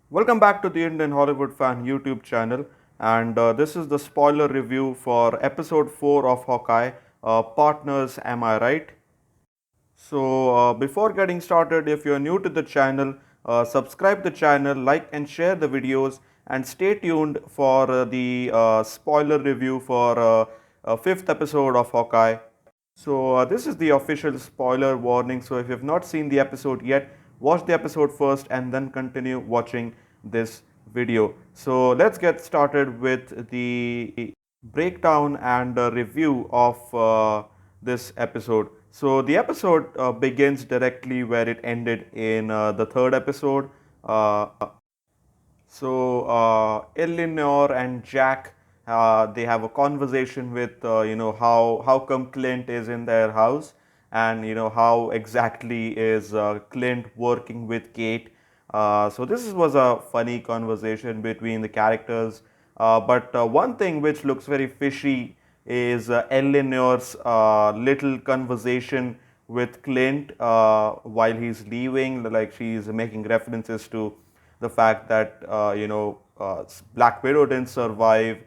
Welcome back to the Indian Hollywood Fan YouTube channel, and this is the spoiler review for episode 4 of Hawkeye, Partners, Am I Right? Before getting started, if you're new to the channel, subscribe the channel, like and share the videos, and stay tuned for the spoiler review for fifth episode of Hawkeye. This is the official spoiler warning. So if you have not seen the episode yet, watch the episode first and then continue watching this video. So let's get started with the breakdown and review of this episode. So the episode begins directly where it ended in the third episode. Uh, Eleanor and Jack, they have a conversation with how come Clint is in their house, and how exactly is Clint working with Kate. So this was a funny conversation between the characters. But one thing which looks very fishy is Eleanor's little conversation with Clint while he's leaving. Like, she's making references to the fact that Black Widow didn't survive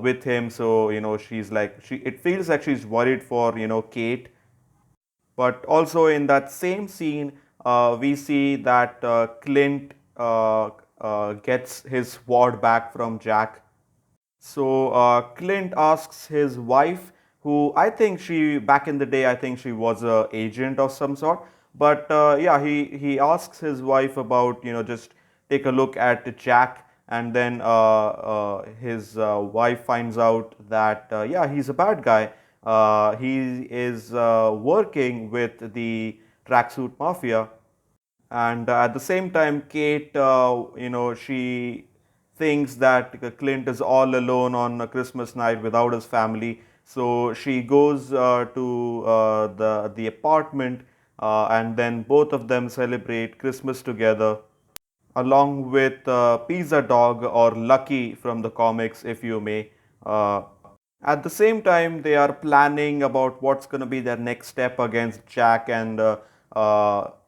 with him, so she's like, she it feels like she's worried for Kate. But also in that same scene, we see that Clint gets his sword back from Jack. Clint asks his wife, who I think she, back in the day, I think she was a agent of some sort. But yeah, he asks his wife about, just take a look at Jack, and then his wife finds out that yeah, he's a bad guy. He is working with the tracksuit mafia, and at the same time, Kate, she thinks that Clint is all alone on a Christmas night without his family. So she goes to the apartment, and then both of them celebrate Christmas together, along with Pizza Dog, or Lucky from the comics, if you may. Uh, at the same time, they are planning about what's going to be their next step against Jack and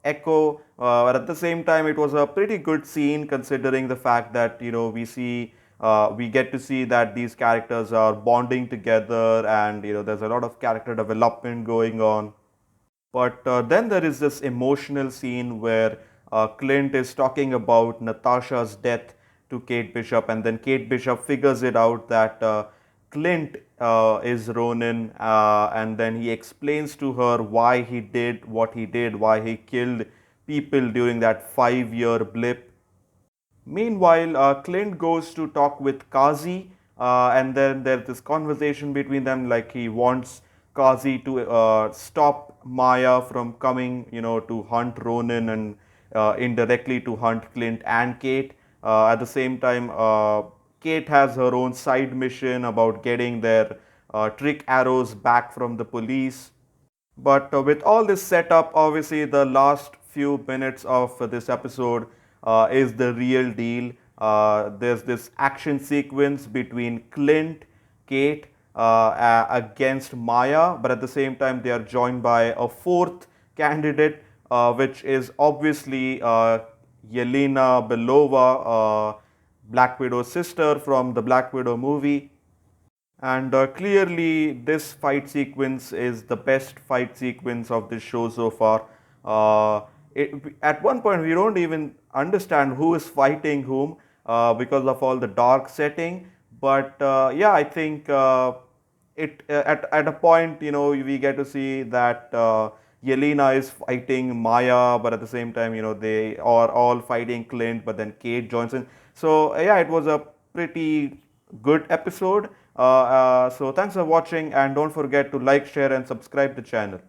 Echo. But at the same time, it was a pretty good scene, considering the fact that we get to see that these characters are bonding together, and there's a lot of character development going on. But then there is this emotional scene where Clint is talking about Natasha's death to Kate Bishop, and then Kate Bishop figures it out that Clint is Ronin, and then he explains to her why he did what he did, why he killed people during that 5-year blip. Meanwhile, Clint goes to talk with Kazi, and then there's this conversation between them, like he wants Kazi to stop Maya from coming, to hunt Ronin, and indirectly to hunt Clint and Kate. At the same time, Kate has her own side mission about getting their trick arrows back from the police. But with all this setup, obviously the last few minutes of this episode is the real deal. There's this action sequence between Clint, Kate, against Maya, but at the same time they are joined by a fourth candidate, which is obviously Yelena Belova, Black Widow's sister from the Black Widow movie. And clearly, this fight sequence is the best fight sequence of this show so far. Uh, at one point, we don't even understand who is fighting whom because of all the dark setting. But yeah, I think at a point, we get to see that Yelena is fighting Maya, but at the same time, they are all fighting Clint, but then Kate joins in. So yeah, it was a pretty good episode. So thanks for watching, and don't forget to like, share and subscribe the channel.